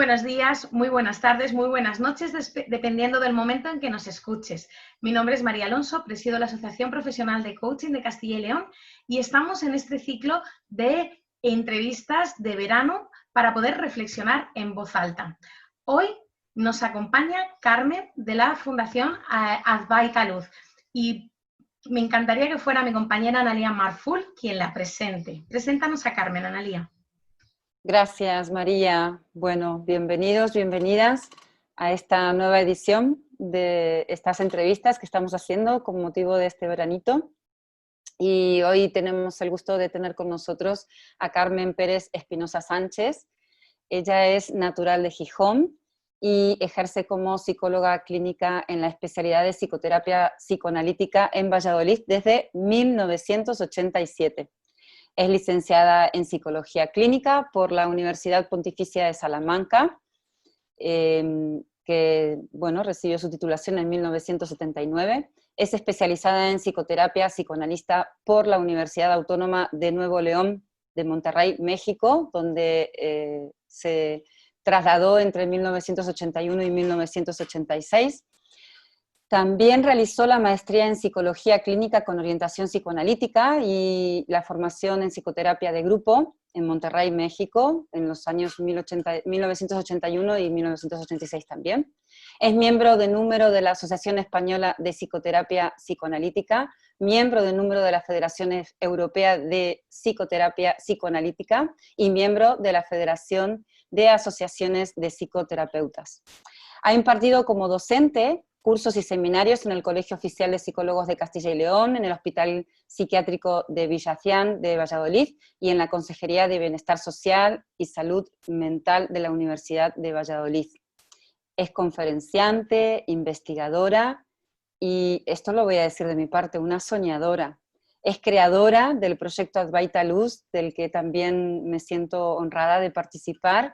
buenos días, muy buenas tardes, muy buenas noches, dependiendo del momento en que nos escuches. Mi nombre es María Alonso, presido la Asociación Profesional de Coaching de Castilla y León y estamos en este ciclo de entrevistas de verano para poder reflexionar en voz alta. Hoy nos acompaña Carmen de la Fundación Advaita Luz y me encantaría que fuera mi compañera Analía Marful quien la presente. Preséntanos a Carmen, Analía. Gracias, María. Bueno, bienvenidos, bienvenidas a esta nueva edición de estas entrevistas que estamos haciendo con motivo de este veranito. Y hoy tenemos el gusto de tener con nosotros a Carmen Pérez Espinosa Sánchez. Ella es natural de Gijón y ejerce como psicóloga clínica en la especialidad de psicoterapia psicoanalítica en Valladolid desde 1987. Es licenciada en Psicología Clínica por la Universidad Pontificia de Salamanca, que recibió su titulación en 1979. Es especializada en psicoterapia psicoanalista por la Universidad Autónoma de Nuevo León de Monterrey, México, donde se trasladó entre 1981 y 1986. También realizó la maestría en Psicología Clínica con orientación psicoanalítica y la formación en psicoterapia de grupo en Monterrey, México, en los años 1981 y 1986 también. Es miembro de número de la Asociación Española de Psicoterapia Psicoanalítica, miembro de número de la Federación Europea de Psicoterapia Psicoanalítica y miembro de la Federación de Asociaciones de Psicoterapeutas. Ha impartido como docente cursos y seminarios en el Colegio Oficial de Psicólogos de Castilla y León, en el Hospital Psiquiátrico de Villacián de Valladolid y en la Consejería de Bienestar Social y Salud Mental de la Universidad de Valladolid. Es conferenciante, investigadora y, esto lo voy a decir de mi parte, una soñadora. Es creadora del proyecto Advaita Luz, del que también me siento honrada de participar,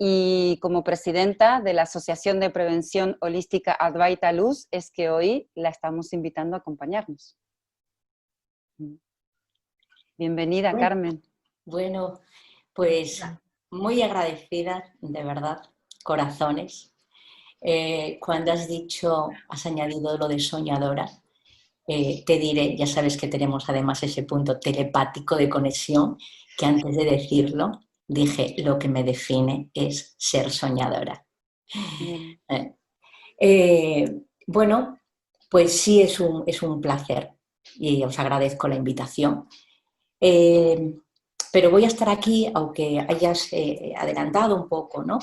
y como presidenta de la Asociación de Prevención Holística Advaita Luz es que hoy la estamos invitando a acompañarnos. Bienvenida, Carmen. Bueno, pues muy agradecida, de verdad, corazones. Cuando has añadido lo de soñadora, te diré, ya sabes que tenemos además ese punto telepático de conexión, que antes de decirlo, dije, lo que me define es ser soñadora. Bueno, pues sí es un placer y os agradezco la invitación. Pero voy a estar aquí, aunque hayas adelantado un poco, ¿no?,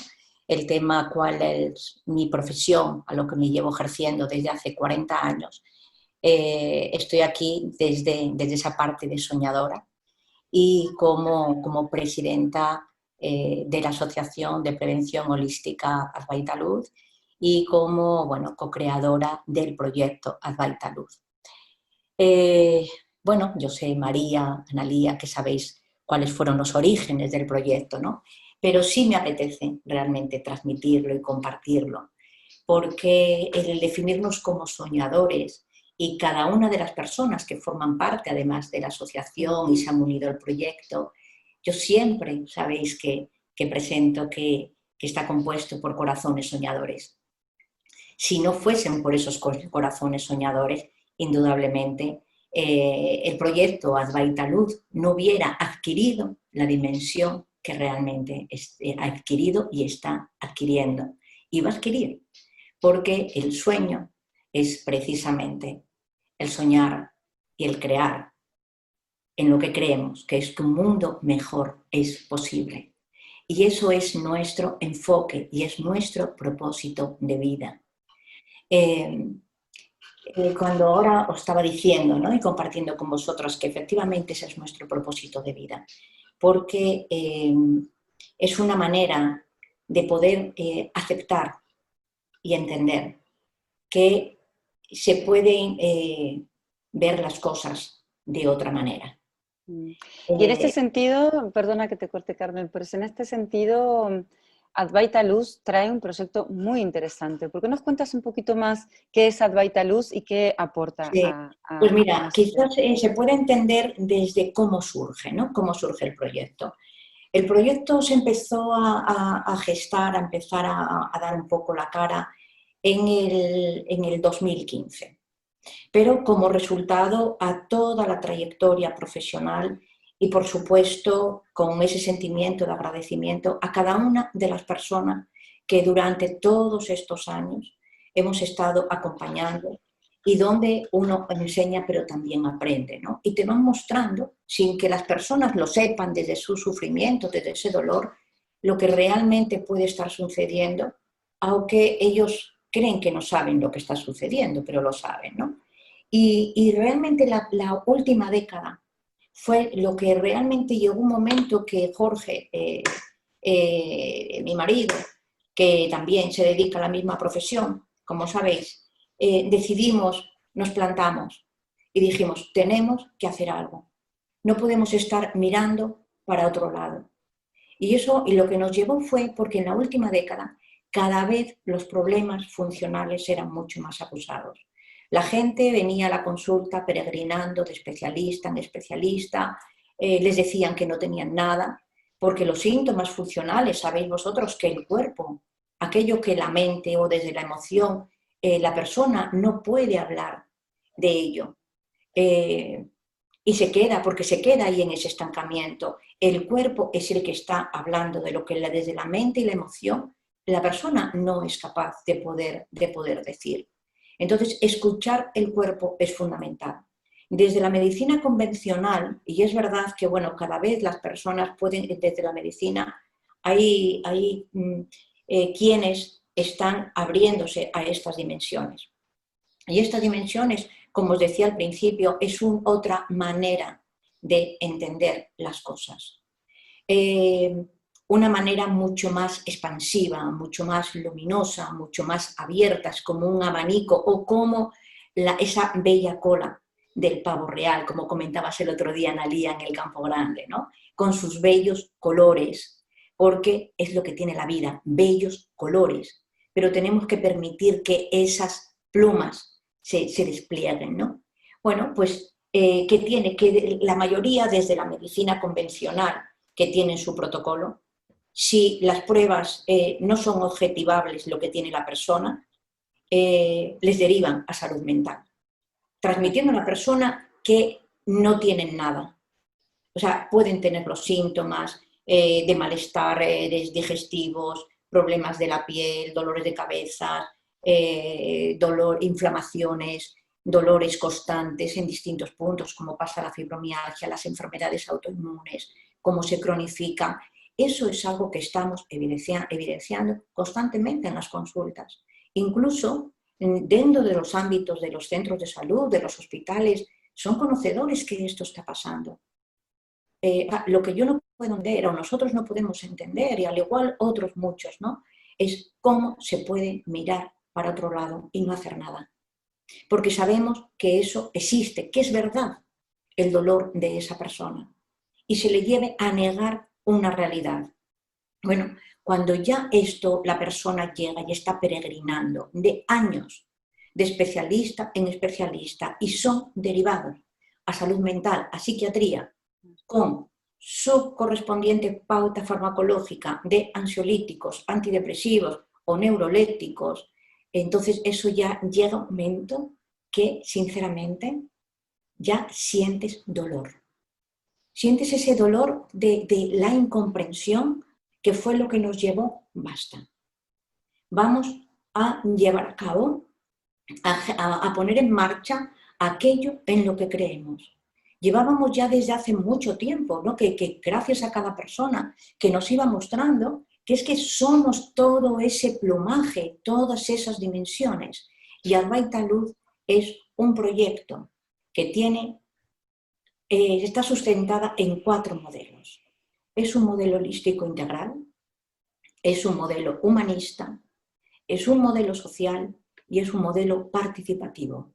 el tema, cuál es mi profesión, a lo que me llevo ejerciendo desde hace 40 años. Estoy aquí desde esa parte de soñadora y como presidenta de la Asociación de Prevención Holística Advaita Luz y como co-creadora del proyecto Advaita Luz. Yo soy María, Analía, que sabéis cuáles fueron los orígenes del proyecto, ¿no? Pero sí me apetece realmente transmitirlo y compartirlo, porque el definirnos como soñadores y cada una de las personas que forman parte, además de la asociación y se han unido al proyecto, yo siempre sabéis que presento que está compuesto por corazones soñadores. Si no fuesen por esos corazones soñadores, indudablemente el proyecto Advaita Luz no hubiera adquirido la dimensión que realmente ha adquirido y está adquiriendo. Y va a adquirir, porque el sueño es precisamente el soñar y el crear en lo que creemos, que es que un mundo mejor es posible. Y eso es nuestro enfoque y es nuestro propósito de vida. Cuando ahora os estaba diciendo, ¿no?, y compartiendo con vosotros que efectivamente ese es nuestro propósito de vida, porque es una manera de poder aceptar y entender que se pueden ver las cosas de otra manera. Y en este sentido, perdona que te corte, Carmen, pero en este sentido Advaita Luz trae un proyecto muy interesante. ¿Por qué nos cuentas un poquito más qué es Advaita Luz y qué aporta Pues mira, quizás se puede entender desde cómo surge, ¿no?, cómo surge el proyecto. El proyecto se empezó a gestar, a empezar a dar un poco la cara en el 2015, pero como resultado a toda la trayectoria profesional y, por supuesto, con ese sentimiento de agradecimiento a cada una de las personas que durante todos estos años hemos estado acompañando y donde uno enseña pero también aprende, ¿no? Y te van mostrando, sin que las personas lo sepan desde su sufrimiento, desde ese dolor, lo que realmente puede estar sucediendo, aunque ellos creen que no saben lo que está sucediendo, pero lo saben, ¿no? Y realmente la última década fue lo que realmente llegó un momento que Jorge, mi marido, que también se dedica a la misma profesión, como sabéis, decidimos, nos plantamos y dijimos, tenemos que hacer algo. No podemos estar mirando para otro lado. Y lo que nos llevó fue porque en la última década cada vez los problemas funcionales eran mucho más acusados. La gente venía a la consulta peregrinando de especialista en especialista, les decían que no tenían nada, porque los síntomas funcionales, sabéis vosotros que el cuerpo, aquello que la mente o desde la emoción, la persona no puede hablar de ello. Y se queda, porque se queda ahí en ese estancamiento. El cuerpo es el que está hablando de lo que desde la mente y la emoción la persona no es capaz de poder decir. Entonces, escuchar el cuerpo es fundamental. Desde la medicina convencional, y es verdad que bueno, cada vez las personas pueden, desde la medicina, hay quienes están abriéndose a estas dimensiones. Y estas dimensiones, como os decía al principio, es otra manera de entender las cosas. Una manera mucho más expansiva, mucho más luminosa, mucho más abierta, es como un abanico o como esa bella cola del pavo real, como comentabas el otro día, Analía, en el Campo Grande, ¿no? Con sus bellos colores, porque es lo que tiene la vida, bellos colores, pero tenemos que permitir que esas plumas se desplieguen, ¿no? Bueno, pues, ¿qué tiene? Que la mayoría desde la medicina convencional, que tienen su protocolo, si las pruebas no son objetivables lo que tiene la persona, les derivan a salud mental, transmitiendo a la persona que no tienen nada. O sea, pueden tener los síntomas de malestar, digestivos, problemas de la piel, dolores de cabeza, inflamaciones, dolores constantes en distintos puntos, como pasa la fibromialgia, las enfermedades autoinmunes, cómo se cronifican. Eso es algo que estamos evidenciando constantemente en las consultas. Incluso dentro de los ámbitos de los centros de salud, de los hospitales, son conocedores que esto está pasando. Lo que yo no puedo entender, o nosotros no podemos entender, y al igual otros muchos, ¿no? Es cómo se puede mirar para otro lado y no hacer nada. Porque sabemos que eso existe, que es verdad el dolor de esa persona. Y se le lleve a negar una realidad. Bueno, cuando ya la persona llega y está peregrinando de años, de especialista en especialista, y son derivados a salud mental, a psiquiatría, con su correspondiente pauta farmacológica de ansiolíticos, antidepresivos o neurolépticos, entonces eso ya llega a un momento que, sinceramente, ya sientes dolor. Sientes ese dolor de la incomprensión, que fue lo que nos llevó, basta. Vamos a llevar a cabo, a poner en marcha aquello en lo que creemos. Llevábamos ya desde hace mucho tiempo, ¿no? que gracias a cada persona que nos iba mostrando que es que somos todo ese plumaje, todas esas dimensiones. Y Advaita Luz es un proyecto que está sustentada en 4 modelos. Es un modelo holístico integral, es un modelo humanista, es un modelo social y es un modelo participativo.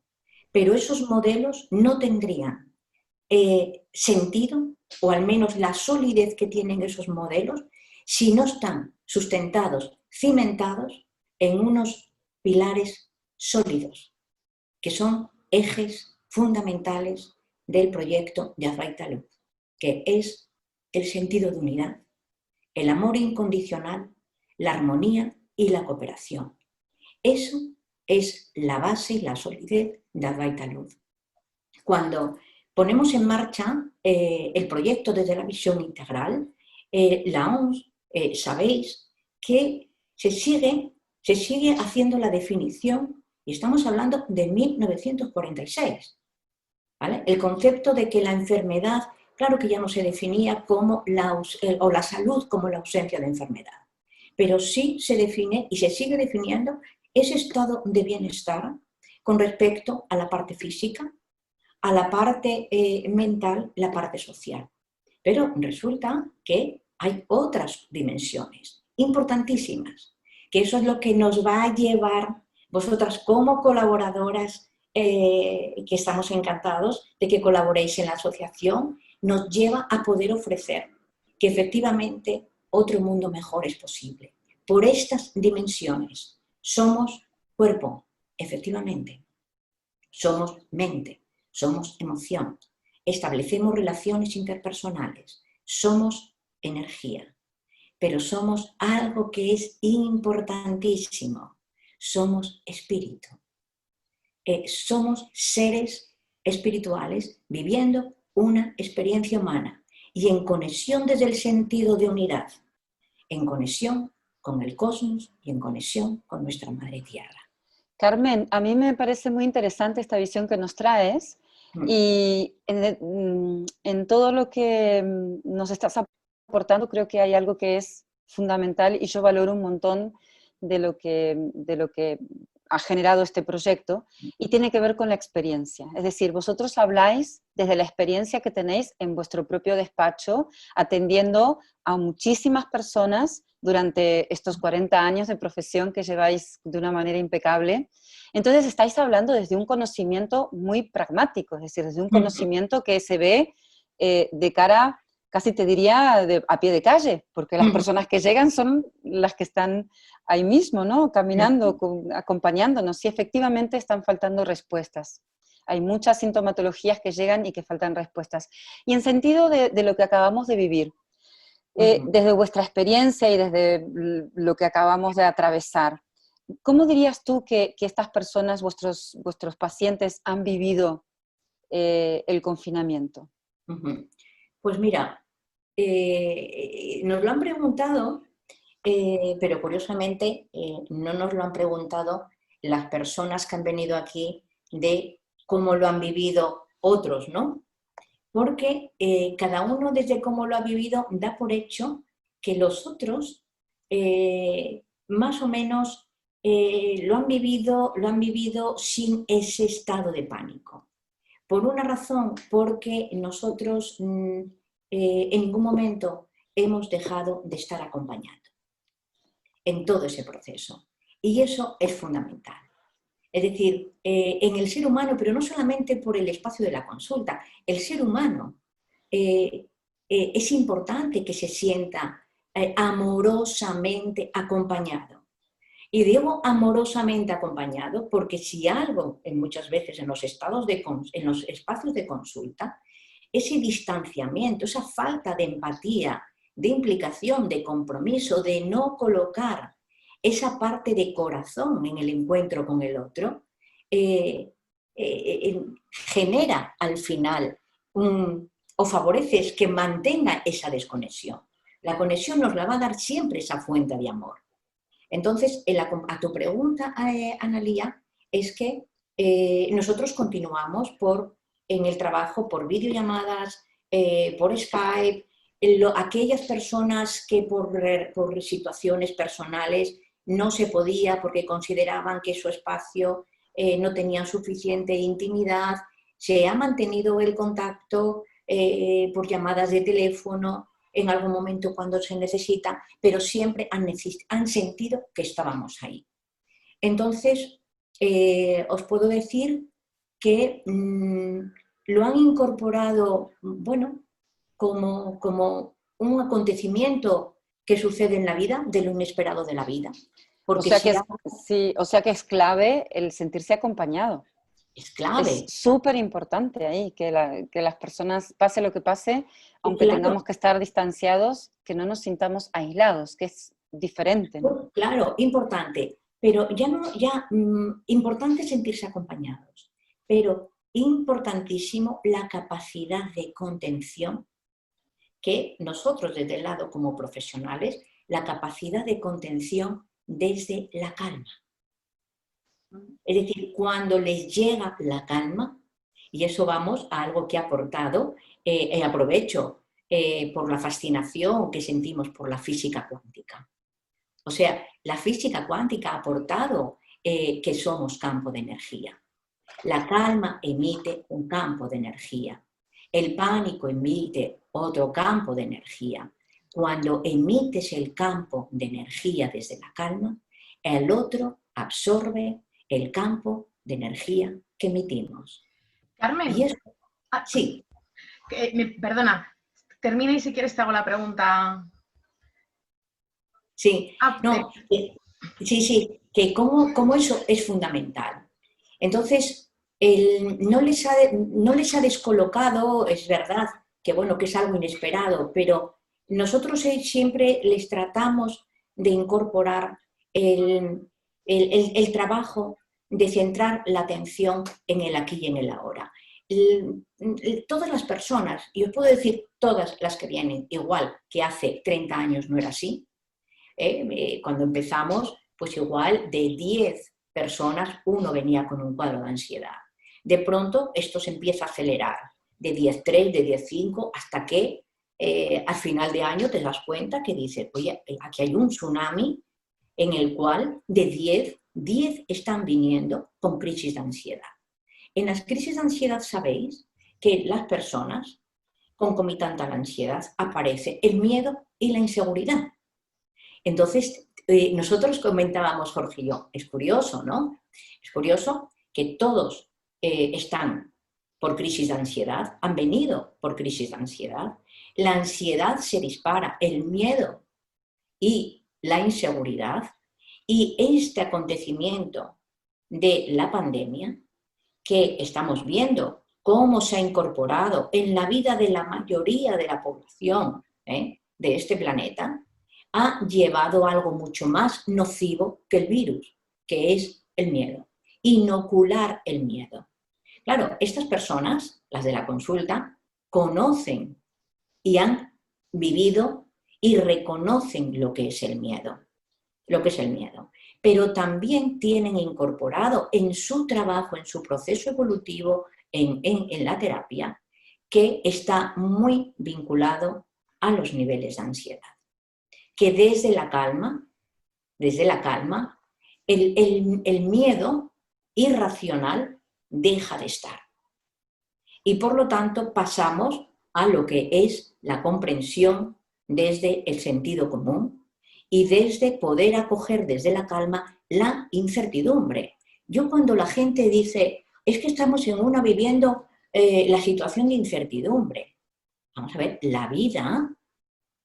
Pero esos modelos no tendrían sentido, o al menos la solidez que tienen esos modelos, si no están sustentados, cimentados en unos pilares sólidos, que son ejes fundamentales del proyecto de Advaita Luz, que es el sentido de unidad, el amor incondicional, la armonía y la cooperación. Eso es la base y la solidez de Advaita Luz. Cuando ponemos en marcha el proyecto desde la visión integral, la OMS, sabéis que se sigue haciendo la definición, y estamos hablando de 1946, ¿vale? El concepto de que la enfermedad, claro que ya no se definía como la salud como la ausencia de enfermedad, pero sí se define y se sigue definiendo ese estado de bienestar con respecto a la parte física, a la parte mental, la parte social. Pero resulta que hay otras dimensiones importantísimas, que eso es lo que nos va a llevar vosotras como colaboradoras, que estamos encantados de que colaboréis en la asociación, nos lleva a poder ofrecer que efectivamente otro mundo mejor es posible. Por estas dimensiones, somos cuerpo, efectivamente, somos mente, somos emoción, establecemos relaciones interpersonales, somos energía, pero somos algo que es importantísimo, somos espíritu. Somos seres espirituales viviendo una experiencia humana y en conexión desde el sentido de unidad, en conexión con el cosmos y en conexión con nuestra Madre Tierra. Carmen, a mí me parece muy interesante esta visión que nos traes y en todo lo que nos estás aportando creo que hay algo que es fundamental y yo valoro un montón de lo que ha generado este proyecto y tiene que ver con la experiencia. Es decir, vosotros habláis desde la experiencia que tenéis en vuestro propio despacho, atendiendo a muchísimas personas durante estos 40 años de profesión que lleváis de una manera impecable. Entonces estáis hablando desde un conocimiento muy pragmático, es decir, desde un conocimiento que se ve de cara, casi te diría, a pie de calle, porque las personas que llegan son las que están ahí mismo, ¿no? Caminando, acompañándonos, y efectivamente están faltando respuestas. Hay muchas sintomatologías que llegan y que faltan respuestas. Y en sentido de lo que acabamos de vivir, desde vuestra experiencia y desde lo que acabamos de atravesar, ¿cómo dirías tú que estas personas, vuestros pacientes, han vivido el confinamiento? Pues mira, nos lo han preguntado, pero curiosamente no nos lo han preguntado las personas que han venido aquí de cómo lo han vivido otros, ¿no? Porque cada uno desde cómo lo ha vivido da por hecho que los otros más o menos lo han vivido sin ese estado de pánico. Por una razón, porque nosotros en ningún momento hemos dejado de estar acompañando en todo ese proceso. Y eso es fundamental. Es decir, en el ser humano, pero no solamente por el espacio de la consulta, el ser humano es importante que se sienta amorosamente acompañado. Y digo amorosamente acompañado porque si algo, muchas veces en los espacios de consulta, ese distanciamiento, esa falta de empatía, de implicación, de compromiso, de no colocar esa parte de corazón en el encuentro con el otro, genera al final o favorece que mantenga esa desconexión. La conexión nos la va a dar siempre esa fuente de amor. Entonces, a tu pregunta, Analía, es que nosotros continuamos en el trabajo por videollamadas, por Skype, aquellas personas que por situaciones personales no se podía porque consideraban que su espacio no tenía suficiente intimidad, se ha mantenido el contacto por llamadas de teléfono, en algún momento cuando se necesita, pero siempre han sentido que estábamos ahí. Entonces, os puedo decir que lo han incorporado, bueno, como un acontecimiento que sucede en la vida, de lo inesperado de la vida. Porque o sea que es clave el sentirse acompañado. Es Es clave. súper importante ahí que las personas, pase lo que pase, Y aunque claro, tengamos que estar distanciados, que no nos sintamos aislados, que es diferente, ¿no? claro, importante. Pero ya no, ya importante sentirse acompañados, pero importantísimo la capacidad de contención que nosotros desde el lado como profesionales, la capacidad de contención desde la calma. Es decir, cuando les llega la calma, y eso vamos a algo que ha aportado, aprovecho, por la fascinación que sentimos por la física cuántica. O sea, la física cuántica ha aportado que somos campo de energía. La calma emite un campo de energía. El pánico emite otro campo de energía. Cuando emites el campo de energía desde la calma, el otro absorbe el campo de energía que emitimos. Y Carmen, eso, sí, perdona, termina y si quieres te hago la pregunta. sí, Ah, no, sí, que como eso es fundamental. Entonces, no les ha descolocado, es verdad, que bueno, que es algo inesperado, pero nosotros siempre les tratamos de incorporar el trabajo de centrar la atención en el aquí y en el ahora. Todas las personas, y os puedo decir todas las que vienen, igual que hace 30 años no era así, cuando empezamos, pues igual de 10 personas, uno venía con un cuadro de ansiedad. De pronto esto se empieza a acelerar, de 10,3, de 10,5, hasta que al final de año te das cuenta que dices, oye, aquí hay un tsunami en el cual de 10 están viniendo con crisis de ansiedad. En las crisis de ansiedad sabéis que las personas, concomitante a la ansiedad, aparece el miedo y la inseguridad. Entonces, nosotros comentábamos, Jorge y yo, es curioso, ¿no? Es curioso que todos están por crisis de ansiedad, han venido por crisis de ansiedad. La ansiedad se dispara, el miedo y la inseguridad, y este acontecimiento de la pandemia que estamos viendo cómo se ha incorporado en la vida de la mayoría de la población de este planeta, ha llevado a algo mucho más nocivo que el virus, que es el miedo. Inocular el miedo. Claro, estas personas, las de la consulta, conocen y han vivido y reconocen lo que es el miedo. Lo que es el miedo. Pero también tienen incorporado en su trabajo, en su proceso evolutivo, en la terapia, que está muy vinculado a los niveles de ansiedad. Que desde la calma, el miedo irracional deja de estar. Y por lo tanto pasamos a lo que es la comprensión desde el sentido común y desde poder acoger desde la calma la incertidumbre. Yo cuando la gente dice, es que estamos viviendo la situación de incertidumbre. Vamos a ver, la vida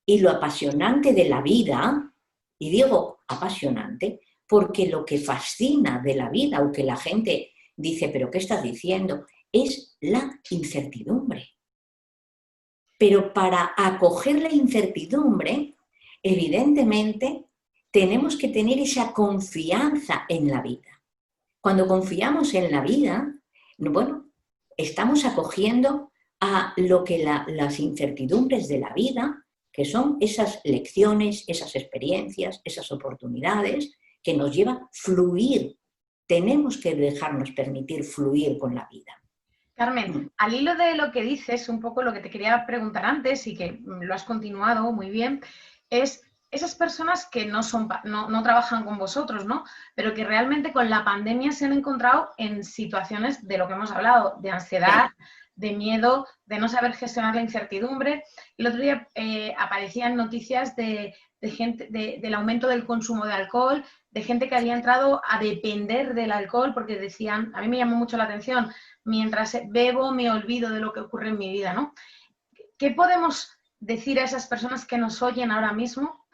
y lo apasionante de la vida, y digo apasionante, porque lo que fascina de la vida, o que la gente dice, pero ¿qué estás diciendo?, es la incertidumbre. Pero para acoger la incertidumbre, evidentemente, tenemos que tener esa confianza en la vida. Cuando confiamos en la vida, bueno, estamos acogiendo a lo que las incertidumbres de la vida, que son esas lecciones, esas experiencias, esas oportunidades que nos llevan a fluir. Tenemos que dejarnos permitir fluir con la vida. Carmen, al hilo de lo que dices, un poco lo que te quería preguntar antes y que lo has continuado muy bien, es esas personas que no trabajan con vosotros, ¿no? Pero que realmente con la pandemia se han encontrado en situaciones de lo que hemos hablado, de ansiedad, de miedo, de no saber gestionar la incertidumbre. El otro día aparecían noticias de gente, del aumento del consumo de alcohol, de gente que había entrado a depender del alcohol porque decían, a mí me llamó mucho la atención, mientras bebo me olvido de lo que ocurre en mi vida, ¿no? ¿Qué podemos decir a esas personas que nos oyen ahora mismo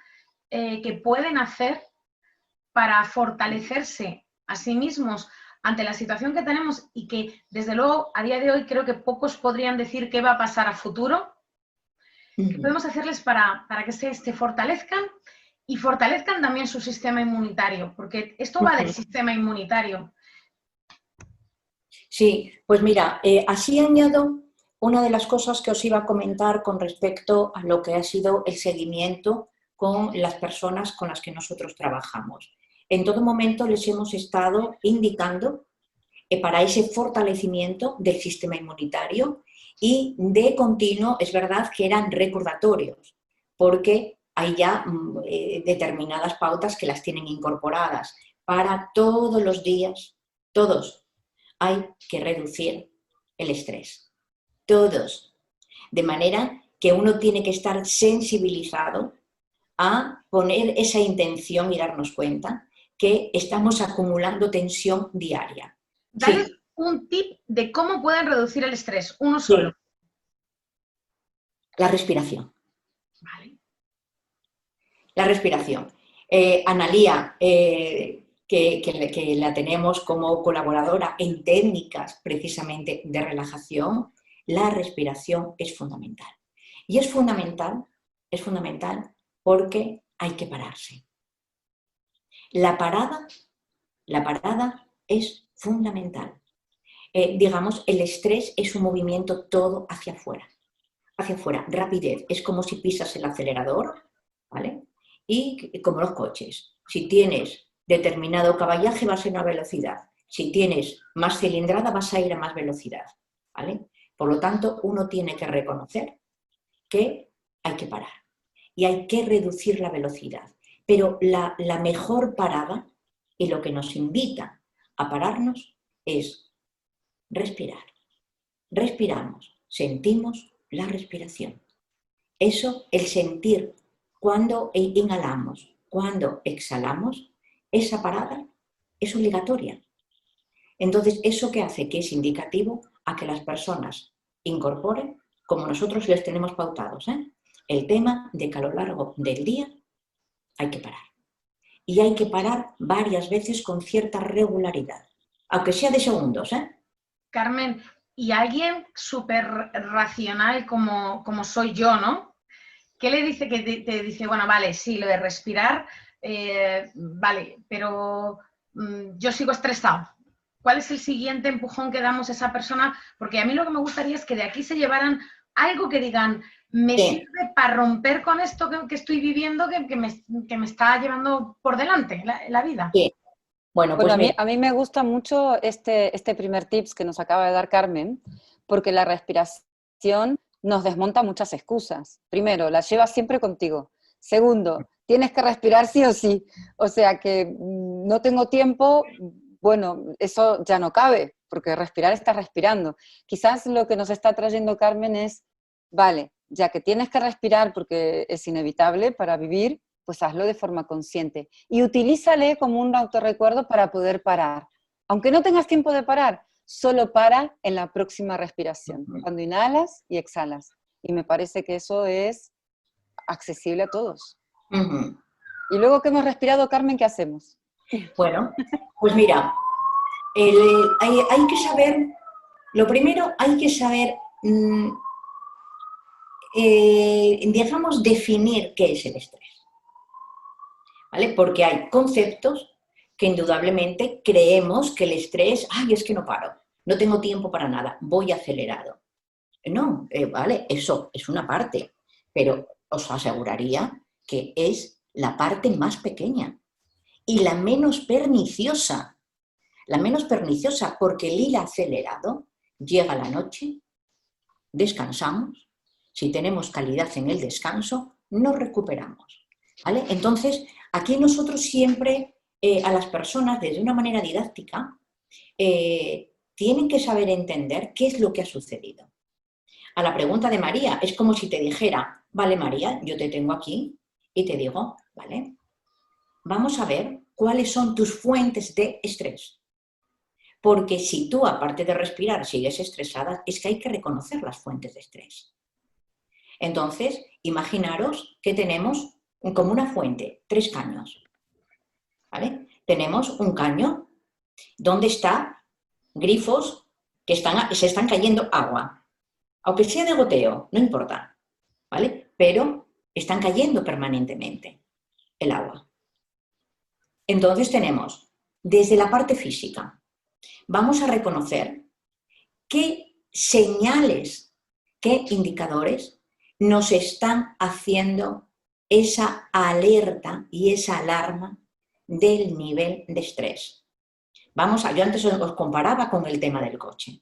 que pueden hacer para fortalecerse a sí mismos ante la situación que tenemos y que desde luego a día de hoy creo que pocos podrían decir qué va a pasar a futuro, ¿qué podemos hacerles para que se fortalezcan y fortalezcan también su sistema inmunitario? Porque esto va del sistema inmunitario. Sí, pues mira, así añado una de las cosas que os iba a comentar con respecto a lo que ha sido el seguimiento con las personas con las que nosotros trabajamos. En todo momento les hemos estado indicando para ese fortalecimiento del sistema inmunitario y de continuo, es verdad que eran recordatorios, porque hay ya determinadas pautas que las tienen incorporadas para todos los días, todos. Hay que reducir el estrés, todos, de manera que uno tiene que estar sensibilizado a poner esa intención y darnos cuenta que estamos acumulando tensión diaria. Dales Sí. un tip de cómo pueden reducir el estrés, uno Sí. solo. La respiración. Vale. La respiración. Analía, que la tenemos como colaboradora en técnicas precisamente de relajación, la respiración es fundamental. Y es fundamental porque hay que pararse. La parada es fundamental. Digamos, el estrés es un movimiento todo hacia afuera, rapidez. Es como si pisas el acelerador, ¿vale? Y como los coches, si tienes determinado caballaje vas a ir a una velocidad, si tienes más cilindrada vas a ir a más velocidad, ¿vale? Por lo tanto, uno tiene que reconocer que hay que parar y hay que reducir la velocidad. Pero la mejor parada y lo que nos invita a pararnos es respirar. Respiramos, sentimos la respiración. Eso, el sentir cuando inhalamos, cuando exhalamos, esa parada es obligatoria. Entonces, ¿eso qué hace? Que es indicativo a que las personas incorporen, como nosotros les tenemos pautados, el tema de que a lo largo del día hay que parar. Y hay que parar varias veces con cierta regularidad, aunque sea de segundos. Carmen, y alguien súper racional como soy yo, ¿no? ¿Qué le dice? Que te dice, bueno, vale, sí, lo de respirar, vale, pero yo sigo estresado. ¿Cuál es el siguiente empujón que damos a esa persona? Porque a mí lo que me gustaría es que de aquí se llevaran algo que digan, me Sí. sirve para romper con esto que estoy viviendo, que me está llevando por delante la vida. Sí. Bueno, pues Bueno, mira. a mí me gusta mucho este primer tips que nos acaba de dar Carmen, porque la respiración nos desmonta muchas excusas. Primero, la llevas siempre contigo. Segundo, tienes que respirar sí o sí. O sea que no tengo tiempo, bueno, eso ya no cabe, porque respirar está respirando. Quizás lo que nos está trayendo Carmen es, vale, ya que tienes que respirar porque es inevitable para vivir, pues hazlo de forma consciente. Y utilízale como un autorrecuerdo para poder parar. Aunque no tengas tiempo de parar, solo para en la próxima respiración, cuando inhalas y exhalas. Y me parece que eso es accesible a todos. Y luego que hemos respirado, Carmen, ¿qué hacemos? Bueno, pues mira, hay que saber, lo primero hay que saber, digamos, definir qué es el estrés. ¿Vale? Porque hay conceptos que indudablemente creemos que el estrés, ay, es que no paro, no tengo tiempo para nada, voy acelerado. No, vale, eso es una parte, pero os aseguraría que es la parte más pequeña y la menos perniciosa. La menos perniciosa, porque el ir acelerado llega la noche, descansamos, si tenemos calidad en el descanso, nos recuperamos. ¿Vale? Entonces, aquí nosotros siempre a las personas, desde una manera didáctica, tienen que saber entender qué es lo que ha sucedido. A la pregunta de María, es como si te dijera, vale María, yo te tengo aquí y te digo, vale, vamos a ver cuáles son tus fuentes de estrés. Porque si tú, aparte de respirar, sigues estresada, es que hay que reconocer las fuentes de estrés. Entonces, imaginaros que tenemos como una fuente 3 caños. ¿Vale? Tenemos un caño ¿Dónde están grifos que se están cayendo agua? Aunque sea de goteo, no importa, ¿vale? Pero están cayendo permanentemente el agua. Entonces tenemos, desde la parte física, vamos a reconocer qué señales, qué indicadores nos están haciendo esa alerta y esa alarma del nivel de estrés. Yo antes os comparaba con el tema del coche.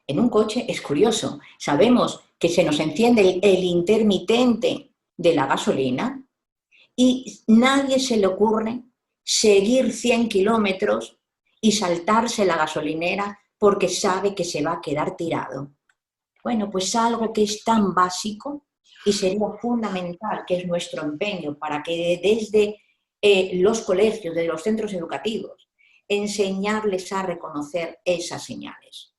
En un coche es curioso, sabemos que se nos enciende el intermitente de la gasolina y nadie se le ocurre seguir 100 kilómetros y saltarse la gasolinera porque sabe que se va a quedar tirado. Bueno, pues algo que es tan básico y sería fundamental, que es nuestro empeño para que desde los colegios, desde los centros educativos, enseñarles a reconocer esas señales,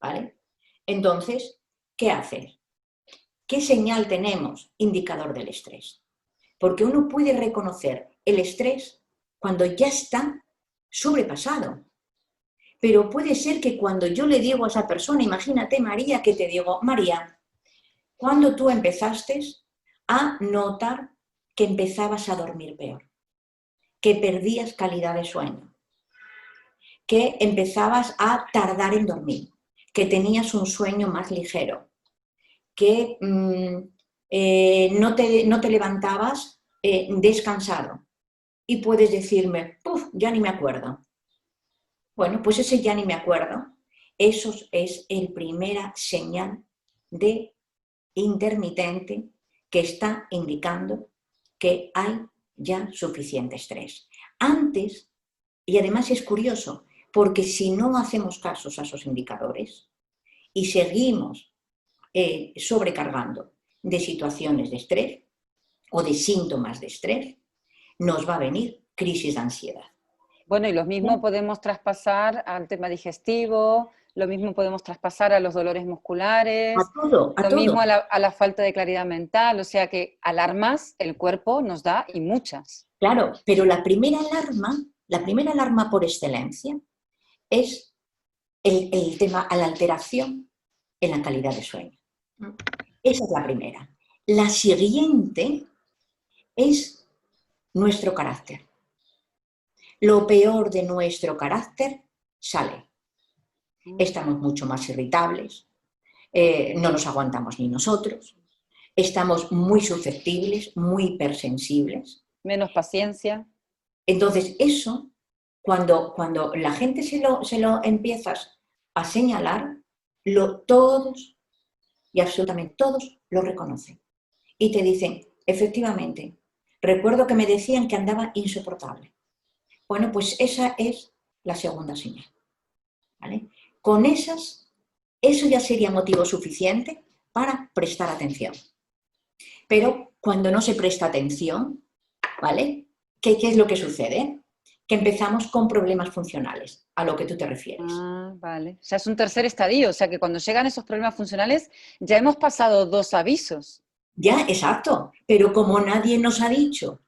¿vale? Entonces, ¿qué hacer? ¿Qué señal tenemos? Indicador del estrés. Porque uno puede reconocer el estrés cuando ya está sobrepasado. Pero puede ser que cuando yo le digo a esa persona, imagínate María, que te digo, María, ¿cuándo tú empezaste a notar que empezabas a dormir peor? Que perdías calidad de sueño, que empezabas a tardar en dormir, que tenías un sueño más ligero, que no te levantabas descansado. Y puedes decirme, ¡puf!, ya ni me acuerdo. Bueno, pues ese ya ni me acuerdo, eso es el primera señal de intermitente que está indicando que hay ya suficiente estrés. Antes, y además es curioso, porque si no hacemos casos a esos indicadores y seguimos sobrecargando de situaciones de estrés o de síntomas de estrés, nos va a venir crisis de ansiedad. Bueno, y lo mismo podemos traspasar al tema digestivo, lo mismo podemos traspasar a los dolores musculares, lo mismo a la falta de claridad mental, o sea que alarmas el cuerpo nos da y muchas. Claro, pero la primera alarma por excelencia es el tema a la alteración en la calidad de sueño. Esa es la primera. La siguiente es nuestro carácter. Lo peor de nuestro carácter sale. Estamos mucho más irritables, no nos aguantamos ni nosotros, estamos muy susceptibles, muy hipersensibles. Menos paciencia. Entonces eso, cuando la gente se lo empiezas a señalar, todos y absolutamente todos lo reconocen. Y te dicen, efectivamente, recuerdo que me decían que andaba insoportable. Bueno, pues esa es la segunda señal, ¿vale? Con eso ya sería motivo suficiente para prestar atención. Pero cuando no se presta atención, ¿vale? ¿Qué es lo que sucede? Que empezamos con problemas funcionales, a lo que tú te refieres. Ah, vale. O sea, es un tercer estadio, o sea que cuando llegan esos problemas funcionales ya hemos pasado 2 avisos. Ya, exacto, pero como nadie nos ha dicho,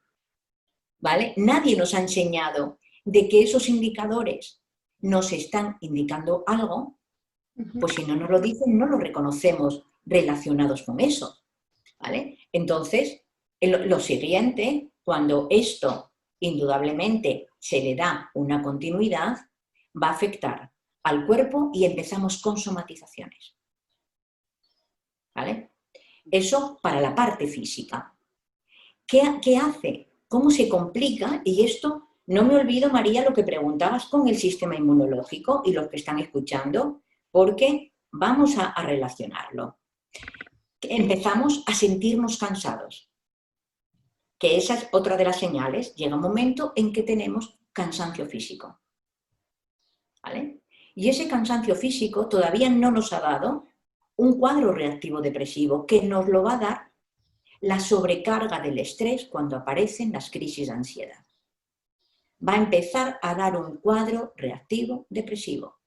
¿vale? Nadie nos ha enseñado de que esos indicadores nos están indicando algo, pues si no nos lo dicen, no lo reconocemos relacionados con eso, ¿vale? Entonces, lo siguiente, cuando esto indudablemente se le da una continuidad, va a afectar al cuerpo y empezamos con somatizaciones, ¿vale? Eso para la parte física. ¿Qué hace? ¿Cómo se complica? Y esto, no me olvido, María, lo que preguntabas con el sistema inmunológico y los que están escuchando, porque vamos a relacionarlo. Empezamos a sentirnos cansados, que esa es otra de las señales. Llega un momento en que tenemos cansancio físico, ¿vale? Y ese cansancio físico todavía no nos ha dado un cuadro reactivo depresivo que nos lo va a dar la sobrecarga del estrés cuando aparecen las crisis de ansiedad. Va a empezar a dar un cuadro reactivo depresivo,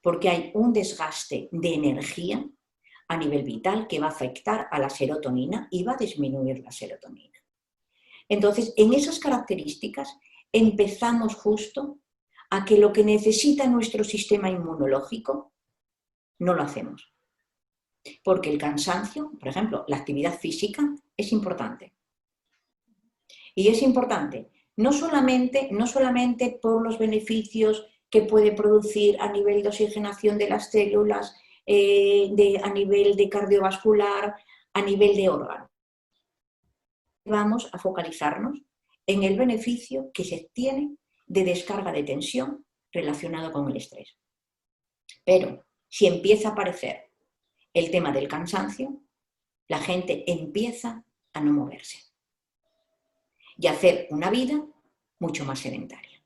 porque hay un desgaste de energía a nivel vital que va a afectar a la serotonina y va a disminuir la serotonina. Entonces, en esas características empezamos justo a que lo que necesita nuestro sistema inmunológico no lo hacemos. Porque el cansancio, por ejemplo, la actividad física es importante. Y es importante no solamente por los beneficios que puede producir a nivel de oxigenación de las células, a nivel de cardiovascular, a nivel de órganos. Vamos a focalizarnos en el beneficio que se tiene de descarga de tensión relacionado con el estrés. Pero si empieza a aparecer el tema del cansancio, la gente empieza a no moverse y a hacer una vida mucho más sedentaria.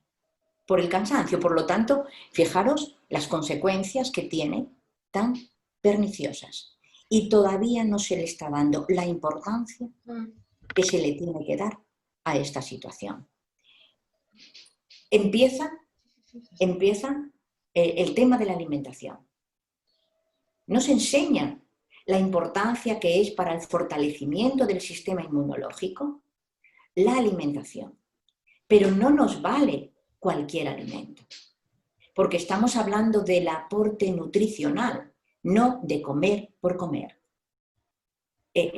Por el cansancio, por lo tanto, fijaros las consecuencias que tiene tan perniciosas. Y todavía no se le está dando la importancia que se le tiene que dar a esta situación. Empieza el tema de la alimentación. Nos enseña la importancia que es para el fortalecimiento del sistema inmunológico la alimentación. Pero no nos vale cualquier alimento, porque estamos hablando del aporte nutricional, no de comer por comer.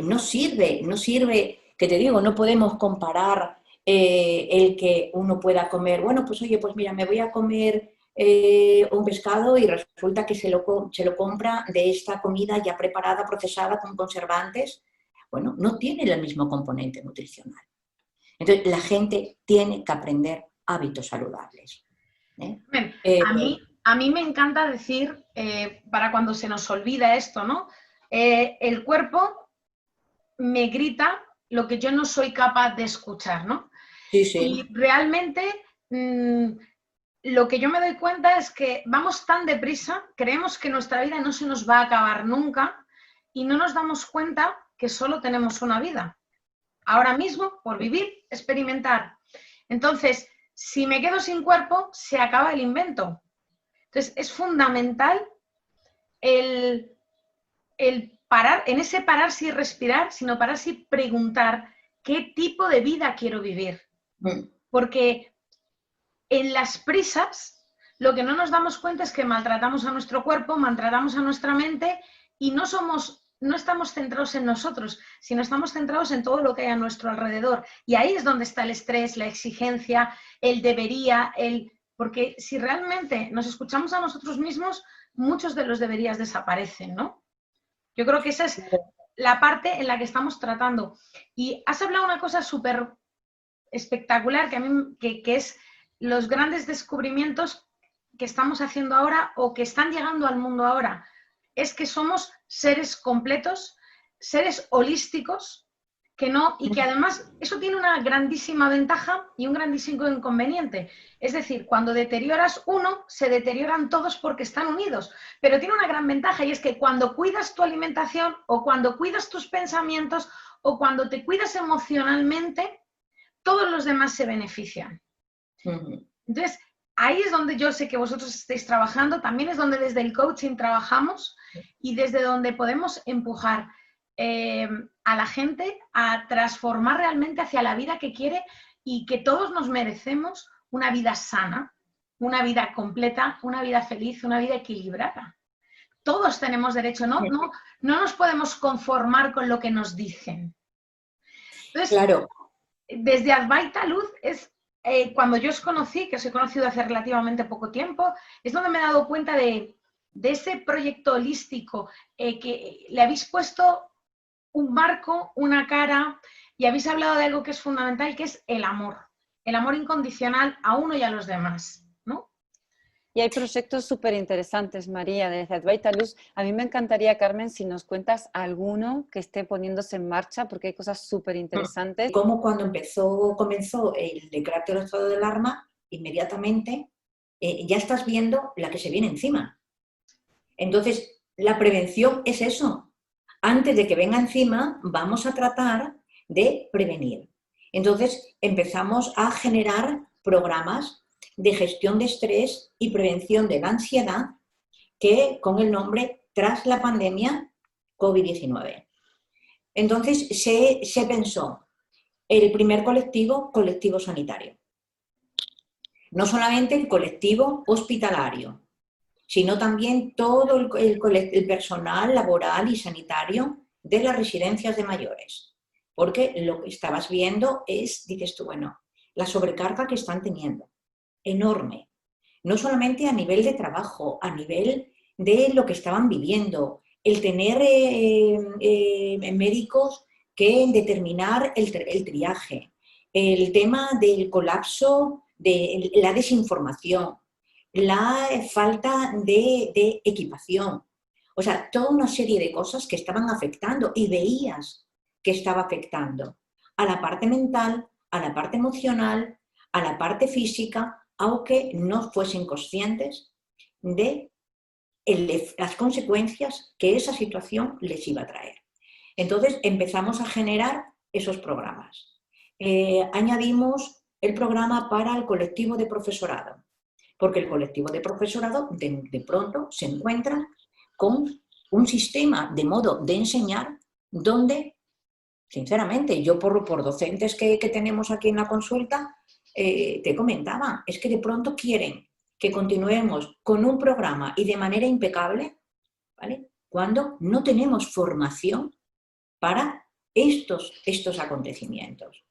No sirve, que te digo, no podemos comparar el que uno pueda comer, bueno, pues oye, pues mira, me voy a comer un pescado y resulta que se lo compra de esta comida ya preparada, procesada con conservantes. Bueno, no tiene el mismo componente nutricional. Entonces, la gente tiene que aprender hábitos saludables. A mí me encanta decir, para cuando se nos olvida esto, ¿no? El cuerpo me grita lo que yo no soy capaz de escuchar, ¿no? Sí, sí. Y realmente lo que yo me doy cuenta es que vamos tan deprisa, creemos que nuestra vida no se nos va a acabar nunca y no nos damos cuenta que solo tenemos una vida. Ahora mismo, por vivir, experimentar. Entonces, si me quedo sin cuerpo, se acaba el invento. Entonces, es fundamental el parar, en ese pararse y respirar, sino pararse y preguntar qué tipo de vida quiero vivir. Porque en las prisas, lo que no nos damos cuenta es que maltratamos a nuestro cuerpo, maltratamos a nuestra mente y no estamos centrados en nosotros, sino estamos centrados en todo lo que hay a nuestro alrededor. Y ahí es donde está el estrés, la exigencia, el debería, porque si realmente nos escuchamos a nosotros mismos, muchos de los deberías desaparecen, ¿no? Yo creo que esa es la parte en la que estamos tratando. Y has hablado una cosa súper espectacular que es los grandes descubrimientos que estamos haciendo ahora o que están llegando al mundo ahora. Es que somos seres completos, seres holísticos, y que además eso tiene una grandísima ventaja y un grandísimo inconveniente. Es decir, cuando deterioras uno, se deterioran todos porque están unidos. Pero tiene una gran ventaja y es que cuando cuidas tu alimentación o cuando cuidas tus pensamientos o cuando te cuidas emocionalmente, todos los demás se benefician. Entonces, ahí es donde yo sé que vosotros estáis trabajando, también es donde desde el coaching trabajamos y desde donde podemos empujar a la gente a transformar realmente hacia la vida que quiere y que todos nos merecemos una vida sana, una vida completa, una vida feliz, una vida equilibrada. Todos tenemos derecho, no nos podemos conformar con lo que nos dicen. Entonces, claro. Desde Advaita Luz es cuando yo os conocí, que os he conocido hace relativamente poco tiempo, es donde me he dado cuenta de ese proyecto holístico que le habéis puesto un marco, una cara, y habéis hablado de algo que es fundamental, que es el amor incondicional a uno y a los demás, ¿no? Y hay proyectos súper interesantes, María, desde Advaita Luz. A mí me encantaría, Carmen, si nos cuentas alguno que esté poniéndose en marcha, porque hay cosas súper interesantes. Como cuando comenzó el decreto del estado de alarma, inmediatamente ya estás viendo la que se viene encima. Entonces, la prevención es eso. Antes de que venga encima, vamos a tratar de prevenir. Entonces, empezamos a generar programas de gestión de estrés y prevención de la ansiedad que con el nombre Tras la pandemia COVID-19. Entonces, se pensó el primer colectivo sanitario. No solamente el colectivo hospitalario, sino también todo el personal laboral y sanitario de las residencias de mayores. Porque lo que estabas viendo es, dices tú, bueno, la sobrecarga que están teniendo, enorme. No solamente a nivel de trabajo, a nivel de lo que estaban viviendo, el tener médicos que determinar el triaje, el tema del colapso, de la desinformación, la falta de equipación. O sea, toda una serie de cosas que estaban afectando y veías que estaba afectando a la parte mental, a la parte emocional, a la parte física, aunque no fuesen conscientes de las consecuencias que esa situación les iba a traer. Entonces empezamos a generar esos programas. Añadimos el programa para el colectivo de profesorado, porque el colectivo de profesorado de pronto se encuentra con un sistema de modo de enseñar donde, sinceramente, yo por docentes que tenemos aquí en la consulta, te comentaba, es que de pronto quieren que continuemos con un programa y de manera impecable, ¿vale?, cuando no tenemos formación para estos acontecimientos.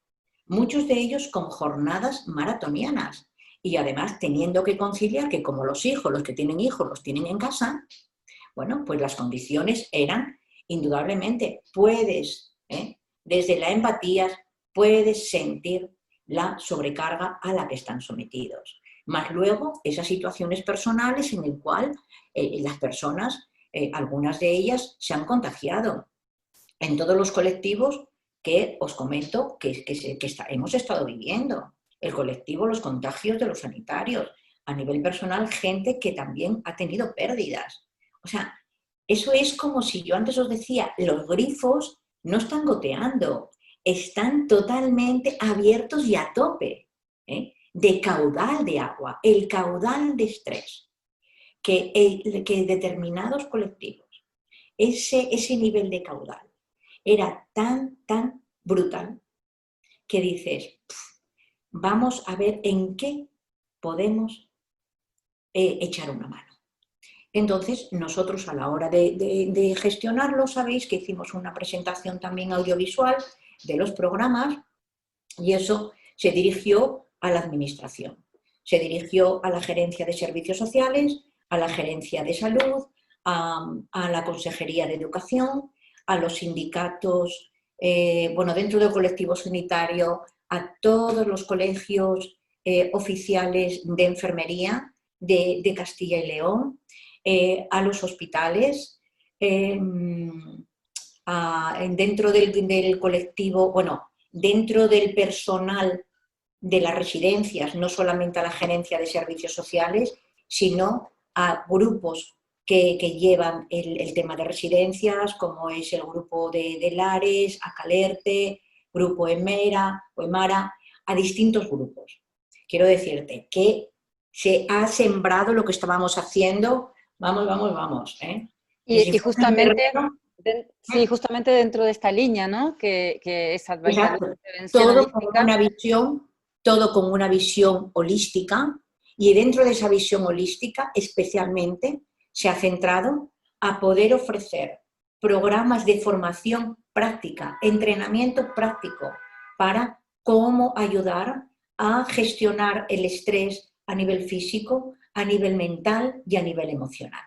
Muchos de ellos con jornadas maratonianas y además teniendo que conciliar que como los que tienen hijos los tienen en casa, bueno, pues las condiciones eran, indudablemente, puedes, desde la empatía, puedes sentir la sobrecarga a la que están sometidos. Más luego, esas situaciones personales en las cuales las personas, algunas de ellas, se han contagiado. En todos los colectivos que os comento que hemos estado viviendo. El colectivo, los contagios de los sanitarios. A nivel personal, gente que también ha tenido pérdidas. O sea, eso es como si yo antes os decía, los grifos no están goteando, están totalmente abiertos y a tope, de caudal de agua, el caudal de estrés que determinados colectivos, ese nivel de caudal era tan brutal que dices, vamos a ver en qué podemos echar una mano. Entonces, nosotros a la hora de gestionarlo, sabéis que hicimos una presentación también audiovisual de los programas y eso se dirigió a la administración. Se dirigió a la gerencia de servicios sociales, a la gerencia de salud, a la consejería de educación, a los sindicatos, dentro del colectivo sanitario, a todos los colegios oficiales de enfermería de Castilla y León, a los hospitales, dentro del colectivo, dentro del personal de las residencias, no solamente a la gerencia de servicios sociales, sino a grupos que llevan el tema de residencias, como es el grupo de Lares, Acalerte, grupo Emera o Emara, a distintos grupos. Quiero decirte que se ha sembrado lo que estábamos haciendo, vamos. Y justamente, sí, justamente dentro de esta línea, ¿no?, que es Advisory Prevención Holística. Todo con una visión holística, y dentro de esa visión holística especialmente se ha centrado a poder ofrecer programas de formación práctica, entrenamiento práctico para cómo ayudar a gestionar el estrés a nivel físico, a nivel mental y a nivel emocional.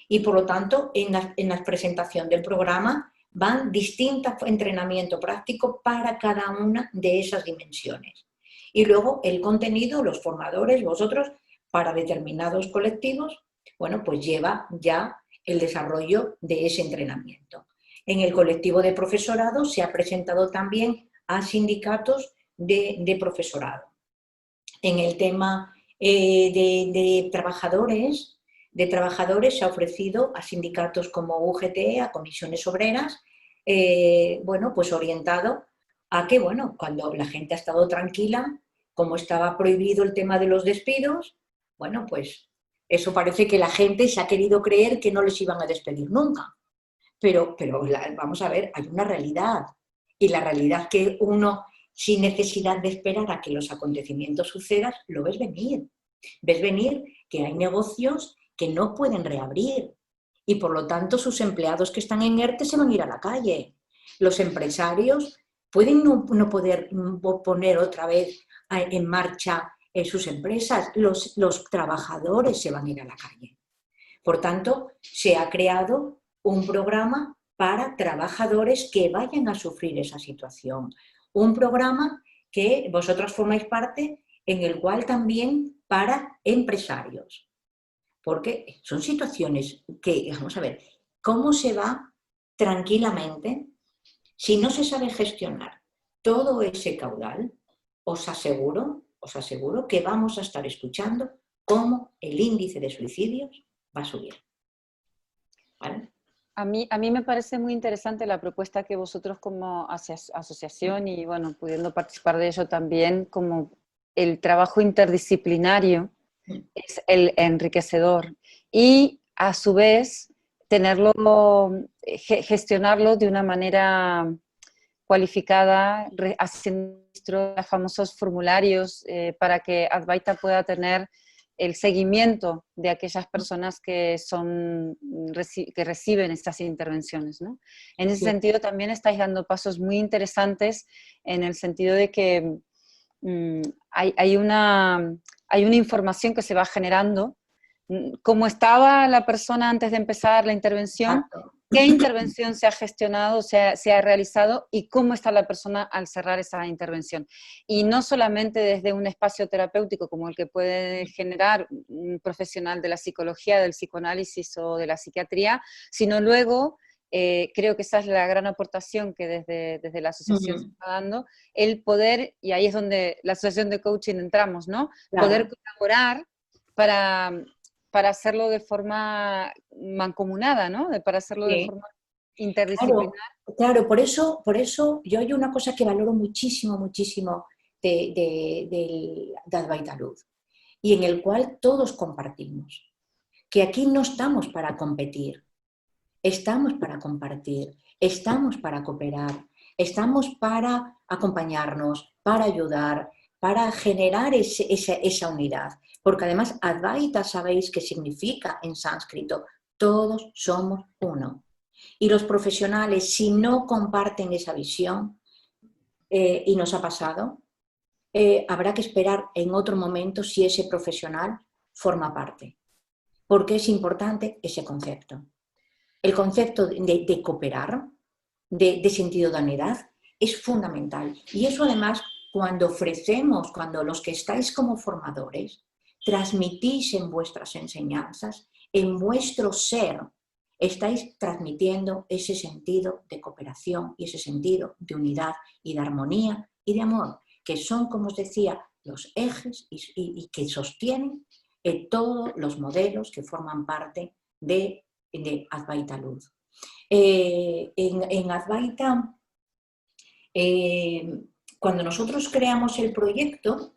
Y por lo tanto, en la presentación del programa van distintos entrenamientos prácticos para cada una de esas dimensiones. Y luego el contenido, los formadores, vosotros, para determinados colectivos, pues lleva ya el desarrollo de ese entrenamiento. En el colectivo de profesorado se ha presentado también a sindicatos de profesorado. En el tema de trabajadores se ha ofrecido a sindicatos como UGT, a comisiones obreras, pues orientado a que, cuando la gente ha estado tranquila, como estaba prohibido el tema de los despidos, pues eso parece que la gente se ha querido creer que no les iban a despedir nunca. Pero vamos a ver, hay una realidad. Y la realidad que uno sin necesidad de esperar a que los acontecimientos sucedan, lo ves venir. Ves venir que hay negocios que no pueden reabrir y por lo tanto sus empleados que están en ERTE se van a ir a la calle. Los empresarios pueden no poder poner otra vez en marcha sus empresas, los trabajadores se van a ir a la calle. Por tanto, se ha creado un programa para trabajadores que vayan a sufrir esa situación. Un programa que vosotros formáis parte, en el cual también para empresarios. Porque son situaciones que, vamos a ver, ¿cómo se va tranquilamente si no se sabe gestionar todo ese caudal? Os aseguro que vamos a estar escuchando cómo el índice de suicidios va a subir. ¿Vale? A mí me parece muy interesante la propuesta que vosotros como asociación y bueno, pudiendo participar de ello también, como el trabajo interdisciplinario es el enriquecedor y a su vez gestionarlo de una manera cualificada, haciendo los famosos formularios para que Advaita pueda tener el seguimiento de aquellas personas que reciben estas intervenciones, ¿no? En ese sentido también estáis dando pasos muy interesantes en el sentido de que hay una información que se va generando, cómo estaba la persona antes de empezar la intervención, qué intervención se ha gestionado, se ha realizado y cómo está la persona al cerrar esa intervención. Y no solamente desde un espacio terapéutico como el que puede generar un profesional de la psicología, del psicoanálisis o de la psiquiatría, sino luego, creo que esa es la gran aportación que desde la asociación se está dando, el poder, y ahí es donde la asociación de coaching entramos, ¿no? Claro. Poder colaborar para hacerlo de forma mancomunada, ¿no? Para hacerlo de forma interdisciplinar. Claro, por eso yo hay una cosa que valoro muchísimo, muchísimo de Advaita Luz, y en el cual todos compartimos, que aquí no estamos para competir, estamos para compartir, estamos para cooperar, estamos para acompañarnos, para ayudar, para generar esa unidad. Porque además Advaita sabéis que significa en sánscrito, todos somos uno. Y los profesionales, si no comparten esa visión, y nos ha pasado, habrá que esperar en otro momento si ese profesional forma parte. Porque es importante ese concepto. El concepto de cooperar, de sentido de unidad, es fundamental. Y eso además, cuando ofrecemos, cuando los que estáis como formadores, transmitís en vuestras enseñanzas, en vuestro ser, estáis transmitiendo ese sentido de cooperación y ese sentido de unidad y de armonía y de amor, que son, como os decía, los ejes y que sostienen todos los modelos que forman parte de Advaita Luz. En Advaita, cuando nosotros creamos el proyecto,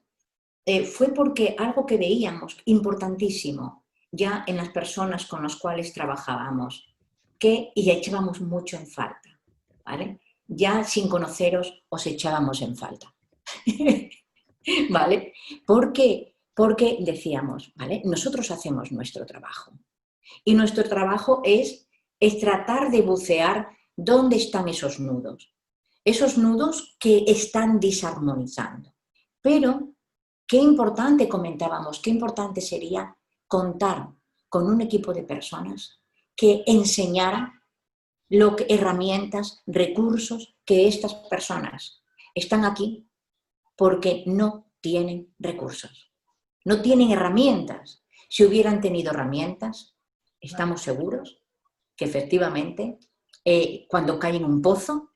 fue porque algo que veíamos importantísimo ya en las personas con las cuales trabajábamos, y echábamos mucho en falta, ¿vale? Ya sin conoceros os echábamos en falta, ¿vale? ¿Por qué? Porque decíamos, ¿vale? Nosotros hacemos nuestro trabajo y nuestro trabajo es tratar de bucear dónde están esos nudos que están desarmonizando. Pero qué importante, comentábamos, qué importante sería contar con un equipo de personas que enseñaran herramientas, recursos, que estas personas están aquí porque no tienen recursos, no tienen herramientas. Si hubieran tenido herramientas, estamos seguros que efectivamente cuando caen en un pozo,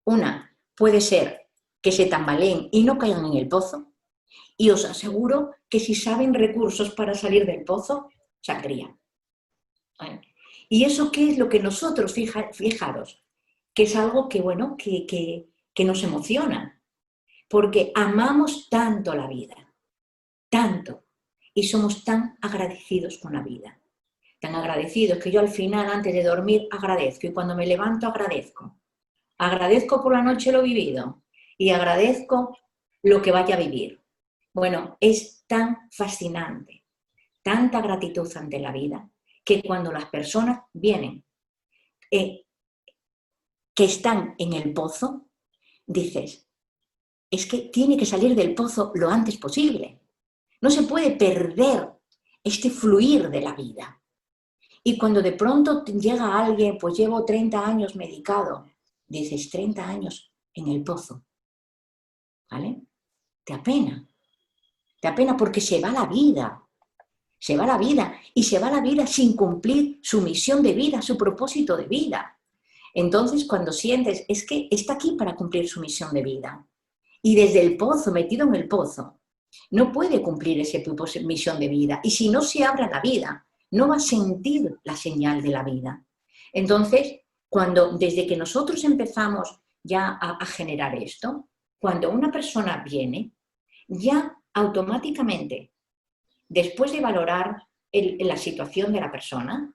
una puede ser que se tambaleen y no caigan en el pozo, y os aseguro que si saben recursos para salir del pozo, saldrían. ¿Vale? ¿Y eso qué es lo que nosotros, fijaros, que es algo que, bueno, que nos emociona? Porque amamos tanto la vida, tanto, y somos tan agradecidos con la vida. Tan agradecidos que yo al final, antes de dormir, agradezco, y cuando me levanto agradezco. Agradezco por la noche lo vivido, y agradezco lo que vaya a vivir. Bueno, es tan fascinante, tanta gratitud ante la vida, que cuando las personas vienen, que están en el pozo, dices, es que tiene que salir del pozo lo antes posible. No se puede perder este fluir de la vida. Y cuando de pronto llega alguien, pues llevo 30 años medicado, dices, 30 años en el pozo, ¿vale? Te apena porque se va la vida. Se va la vida y se va la vida sin cumplir su misión de vida, su propósito de vida. Entonces, cuando sientes, es que está aquí para cumplir su misión de vida. Y desde el pozo, metido en el pozo, no puede cumplir esa misión de vida. Y si no se abre la vida, no va a sentir la señal de la vida. Entonces, desde que nosotros empezamos ya a generar esto, cuando una persona viene, ya automáticamente, después de valorar la situación de la persona,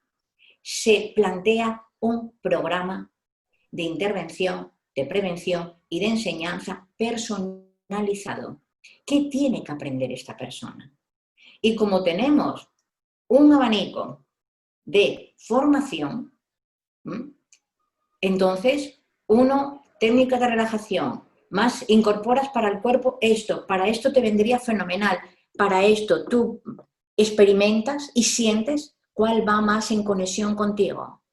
se plantea un programa de intervención, de prevención y de enseñanza personalizado. ¿Qué tiene que aprender esta persona? Y como tenemos un abanico de formación, entonces, técnica de relajación, más incorporas para el cuerpo esto, para esto te vendría fenomenal, para esto tú experimentas y sientes cuál va más en conexión contigo.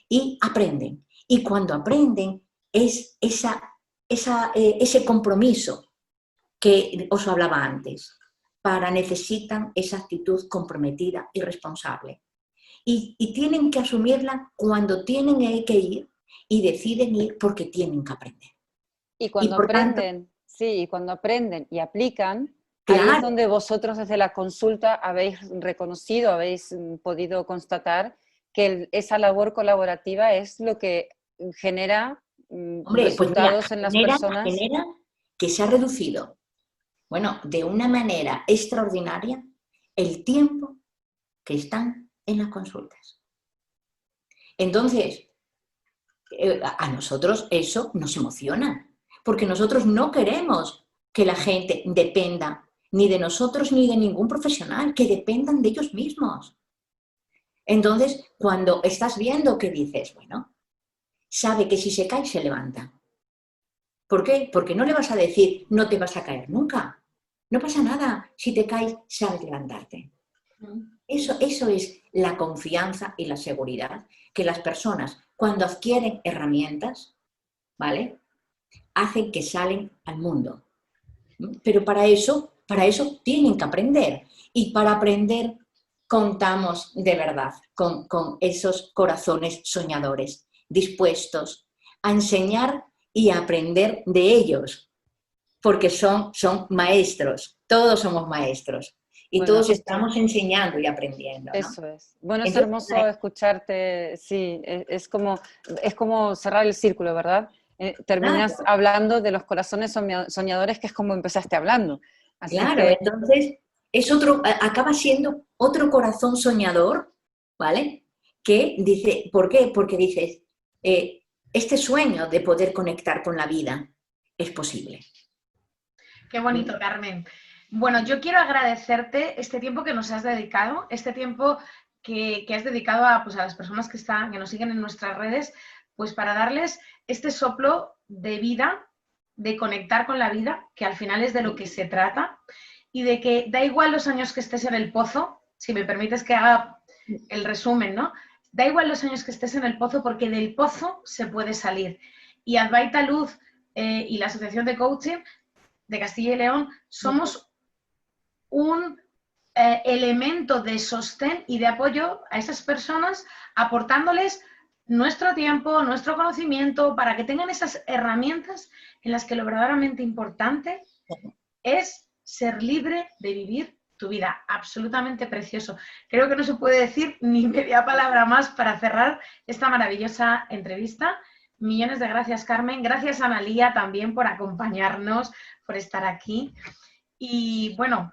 Y aprenden. Y cuando aprenden es ese compromiso que os hablaba antes. Necesitan esa actitud comprometida y responsable. Y tienen que asumirla cuando tienen que ir y deciden ir porque tienen que aprender. Y cuando aprenden, sí, y cuando aprenden y aplican, claro, ahí es donde vosotros desde la consulta habéis reconocido, habéis podido constatar que esa labor colaborativa es lo que genera resultados pues mira, en las personas. Genera que se ha reducido, bueno, de una manera extraordinaria, el tiempo que están en las consultas. Entonces, a nosotros eso nos emociona, porque nosotros no queremos que la gente dependa ni de nosotros ni de ningún profesional, que dependan de ellos mismos. Entonces, cuando estás viendo que dices, bueno, sabe que si se cae se levanta. ¿Por qué? Porque no le vas a decir, no te vas a caer nunca. No pasa nada, si te caes, sabes levantarte. Eso es la confianza y la seguridad que las personas, cuando adquieren herramientas, ¿vale?, hacen que salen al mundo. Pero para eso tienen que aprender. Y para aprender contamos de verdad con esos corazones soñadores, dispuestos a enseñar y a aprender de ellos. Porque son maestros, todos somos maestros. Y bueno, todos estamos enseñando y aprendiendo, ¿no? Eso es. Bueno, es hermoso escucharte, sí, es como cerrar el círculo, ¿verdad? Terminas hablando de los corazones soñadores, que es como empezaste hablando. Así claro, entonces acaba siendo otro corazón soñador, ¿vale? Que dice, ¿por qué? Porque dices, este sueño de poder conectar con la vida es posible. Qué bonito, Carmen. Bueno, yo quiero agradecerte este tiempo que nos has dedicado, este tiempo que has dedicado a las personas que nos siguen en nuestras redes, pues para darles este soplo de vida, de conectar con la vida, que al final es de lo que se trata, y de que da igual los años que estés en el pozo, si me permites que haga el resumen, ¿no? Da igual los años que estés en el pozo, porque del pozo se puede salir. Y Advaita Luz y la Asociación de Coaching de Castilla y León somos un elemento de sostén y de apoyo a esas personas, aportándoles nuestro tiempo, nuestro conocimiento, para que tengan esas herramientas en las que lo verdaderamente importante es ser libre de vivir tu vida. Absolutamente precioso. Creo que no se puede decir ni media palabra más para cerrar esta maravillosa entrevista. Millones de gracias, Carmen. Gracias, Analía, también por acompañarnos, por estar aquí. Y bueno,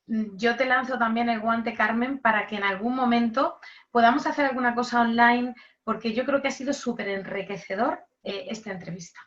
yo te lanzo también el guante, Carmen, para que en algún momento podamos hacer alguna cosa online, porque yo creo que ha sido súper enriquecedor esta entrevista.